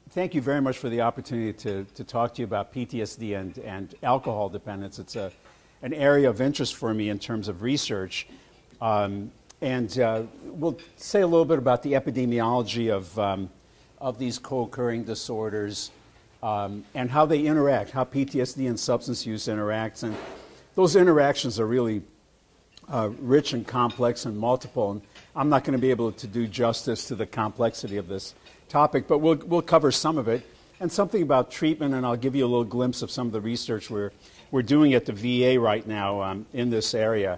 Thank you very much for the opportunity to talk to you about PTSD and alcohol dependence. It's an area of interest for me in terms of research. We'll say a little bit about the epidemiology of these co-occurring disorders and how they interact, how PTSD and substance use interacts. And those interactions are really rich and complex and multiple. And I'm not going to be able to do justice to the complexity of this topic, but we'll cover some of it and something about treatment, and I'll give you a little glimpse of some of the research we're doing at the VA right now in this area.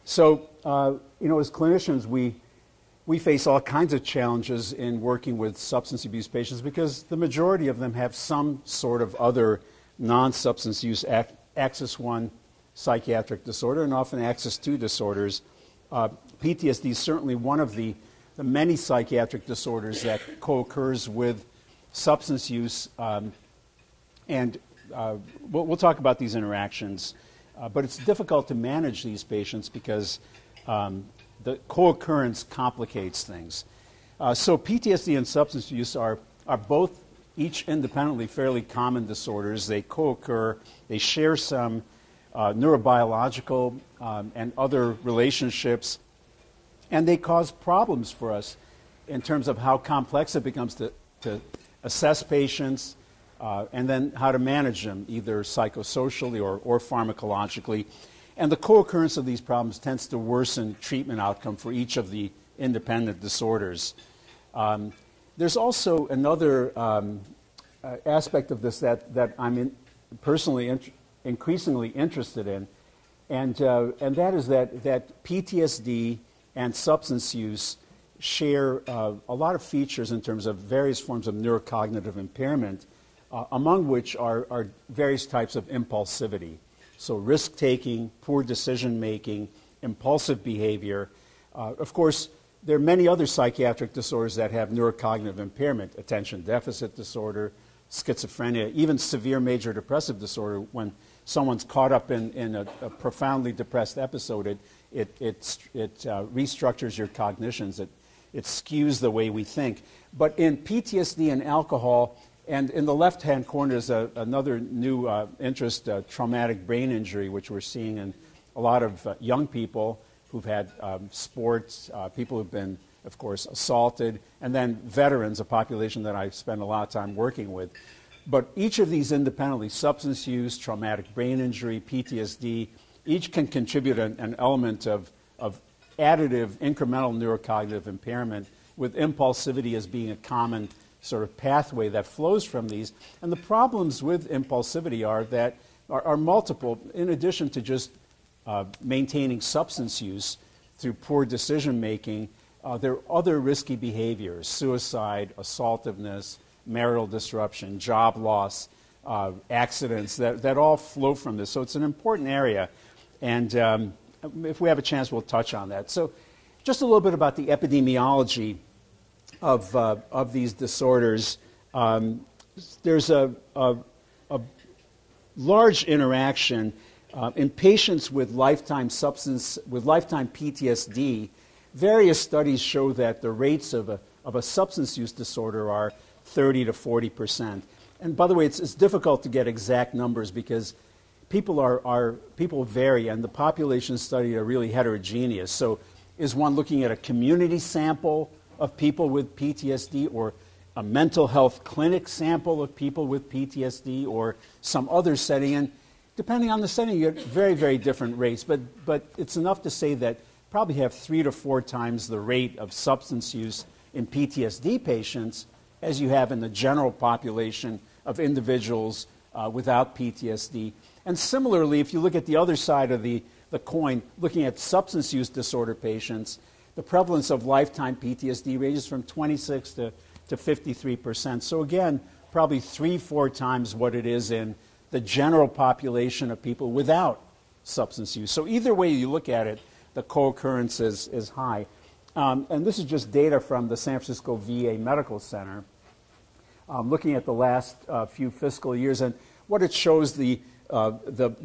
So, as clinicians, we face all kinds of challenges in working with substance abuse patients because the majority of them have some sort of other non-substance use axis 1 psychiatric disorder and often axis 2 disorders. PTSD is certainly one of the many psychiatric disorders that co-occurs with substance use, and we'll talk about these interactions. But it's difficult to manage these patients because the co-occurrence complicates things. So PTSD and substance use are both each independently fairly common disorders. They co-occur, they share some neurobiological and other relationships, and they cause problems for us in terms of how complex it becomes to assess patients and then how to manage them, either psychosocially or pharmacologically. And the co-occurrence of these problems tends to worsen treatment outcome for each of the independent disorders. There's also another aspect of this that I'm personally increasingly interested in, and that is that PTSD and substance use share a lot of features in terms of various forms of neurocognitive impairment, among which are various types of impulsivity. So risk-taking, poor decision-making, impulsive behavior. Of course, there are many other psychiatric disorders that have neurocognitive impairment: attention deficit disorder, schizophrenia, even severe major depressive disorder. When someone's caught up in a profoundly depressed episode, it restructures your cognitions. It skews the way we think. But in PTSD and alcohol, and in the left-hand corner is another new interest, traumatic brain injury, which we're seeing in a lot of young people who've had sports, people who've been, of course, assaulted, and then veterans, a population that I spend a lot of time working with. But each of these independently, substance use, traumatic brain injury, PTSD, each can contribute an element of additive, incremental neurocognitive impairment, with impulsivity as being a common sort of pathway that flows from these. And the problems with impulsivity are multiple. In addition to just maintaining substance use through poor decision-making, there are other risky behaviors: suicide, assaultiveness, marital disruption, job loss, accidents that all flow from this. So it's an important area, and if we have a chance, we'll touch on that. So just a little bit about the epidemiology of these disorders. There's a large interaction in patients with lifetime PTSD. Various studies show that the rates of a substance use disorder are 30 to 40%. And by the way, it's difficult to get exact numbers because people vary, and the population studied are really heterogeneous. So is one looking at a community sample of people with PTSD, or a mental health clinic sample of people with PTSD, or some other setting? And depending on the setting, you get very, very different rates. But it's enough to say that probably have 3 to 4 times the rate of substance use in PTSD patients as you have in the general population of individuals without PTSD. And similarly, if you look at the other side of the coin, looking at substance use disorder patients, the prevalence of lifetime PTSD ranges from 26 to 53%. So again, probably 3-4 times what it is in the general population of people without substance use. So either way you look at it, the co-occurrence is high. And this is just data from the San Francisco VA Medical Center, looking at the last few fiscal years. And what it shows, the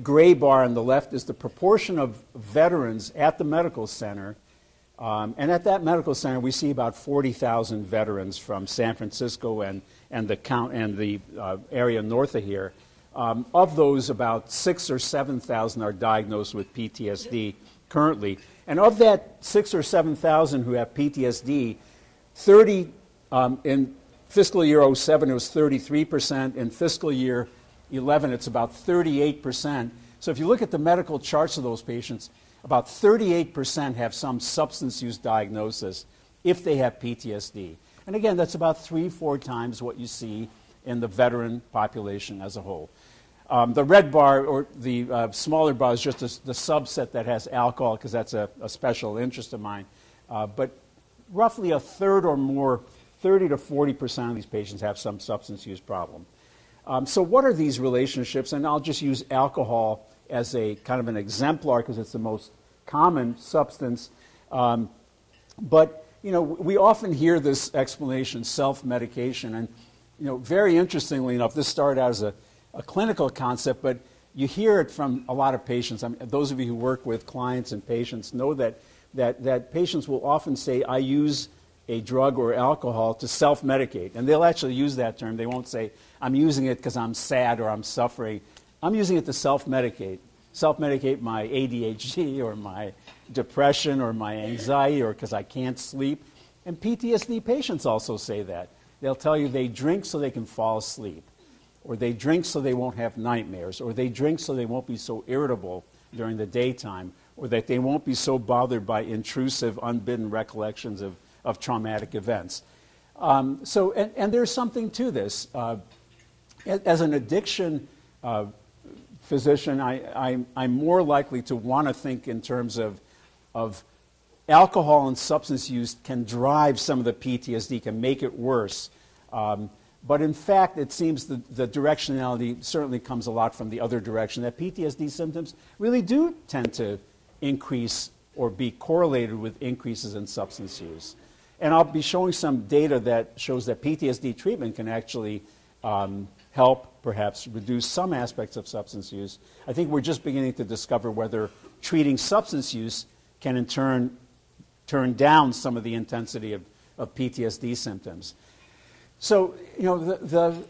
gray bar on the left is the proportion of veterans at the medical center And at that medical center, we see about 40,000 veterans from San Francisco and the area north of here. Of those, about 6,000 or 7,000 are diagnosed with PTSD currently. And of that 6,000 or 7,000 who have PTSD, 30 in fiscal year 07 it was 33%. In fiscal year 11 it's about 38%. So if you look at the medical charts of those patients, about 38% have some substance use diagnosis if they have PTSD. And again, that's about 3-4 times what you see in the veteran population as a whole. The red bar, or the smaller bar, is just the subset that has alcohol, because that's a special interest of mine. But roughly a third or more, 30 to 40% of these patients have some substance use problem. So what are these relationships? And I'll just use alcohol as a kind of an exemplar because it's the most common substance. But, you know, we often hear this explanation, self-medication. And, you know, very interestingly enough, this started out as a clinical concept, but you hear it from a lot of patients. I mean, those of you who work with clients and patients know that patients will often say, I use a drug or alcohol to self-medicate. And they'll actually use that term. They won't say, I'm using it because I'm sad or I'm suffering. I'm using it to self-medicate. Self-medicate my ADHD or my depression or my anxiety or because I can't sleep. And PTSD patients also say that. They'll tell you they drink so they can fall asleep, or they drink so they won't have nightmares, or they drink so they won't be so irritable during the daytime, or that they won't be so bothered by intrusive, unbidden recollections of traumatic events. And there's something to this. As an addiction physician, I'm more likely to want to think in terms of alcohol and substance use can drive some of the PTSD, can make it worse. But in fact, it seems the directionality certainly comes a lot from the other direction, that PTSD symptoms really do tend to increase or be correlated with increases in substance use. And I'll be showing some data that shows that PTSD treatment can actually help perhaps reduce some aspects of substance use. I think we're just beginning to discover whether treating substance use can in turn down some of the intensity of PTSD symptoms. So, you know,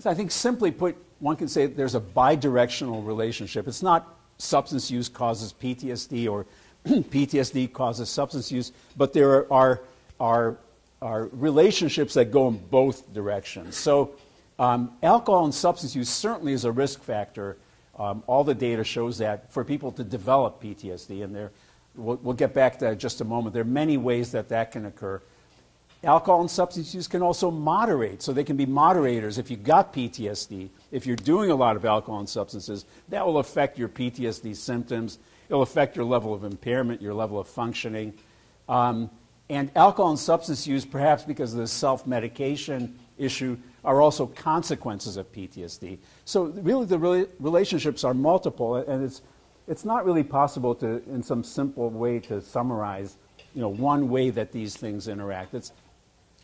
I think simply put, one can say there's a bidirectional relationship. It's not substance use causes PTSD or PTSD causes substance use, but there are relationships that go in both directions. So alcohol and substance use certainly is a risk factor. All the data shows that for people to develop PTSD, and we'll get back to that in just a moment. There are many ways that can occur. Alcohol and substance use can also moderate, so they can be moderators. If you've got PTSD, if you're doing a lot of alcohol and substances, that will affect your PTSD symptoms. It'll affect your level of impairment, your level of functioning. And alcohol and substance use, perhaps because of the self-medication issue, are also consequences of PTSD. So really the relationships are multiple, and it's not really possible to, in some simple way, to summarize, you know, one way that these things interact.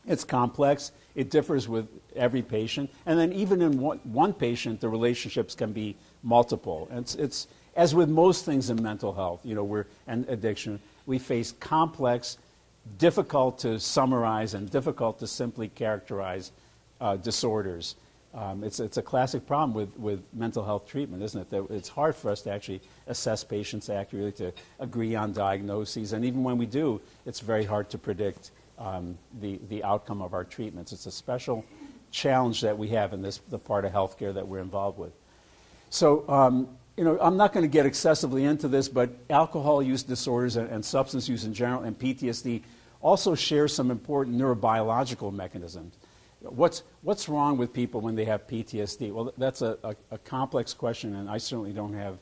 It's complex. It differs with every patient. And then even in one patient, the relationships can be multiple. And it's as with most things in mental health, you know, and addiction, we face complex, difficult to summarize and difficult to simply characterize disorders. It's a classic problem with mental health treatment, isn't it? That it's hard for us to actually assess patients accurately, to agree on diagnoses, and even when we do, it's very hard to predict the outcome of our treatments. It's a special challenge that we have in the part of healthcare that we're involved with. So, you know, I'm not going to get excessively into this, but alcohol use disorders and substance use in general and PTSD also share some important neurobiological mechanisms. What's wrong with people when they have PTSD? Well, that's a complex question, and I certainly don't have,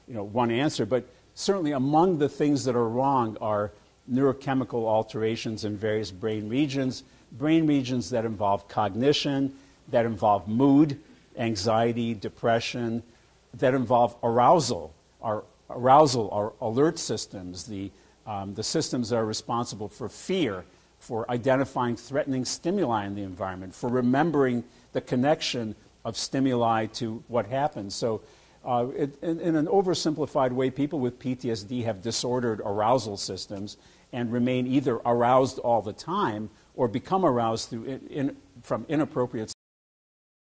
you know, one answer. But certainly among the things that are wrong are neurochemical alterations in various brain regions that involve cognition, that involve mood, anxiety, depression, that involve arousal. Our alert systems, the systems that are responsible for fear, for identifying threatening stimuli in the environment, for remembering the connection of stimuli to what happens. So In an oversimplified way, people with PTSD have disordered arousal systems and remain either aroused all the time or become aroused from inappropriate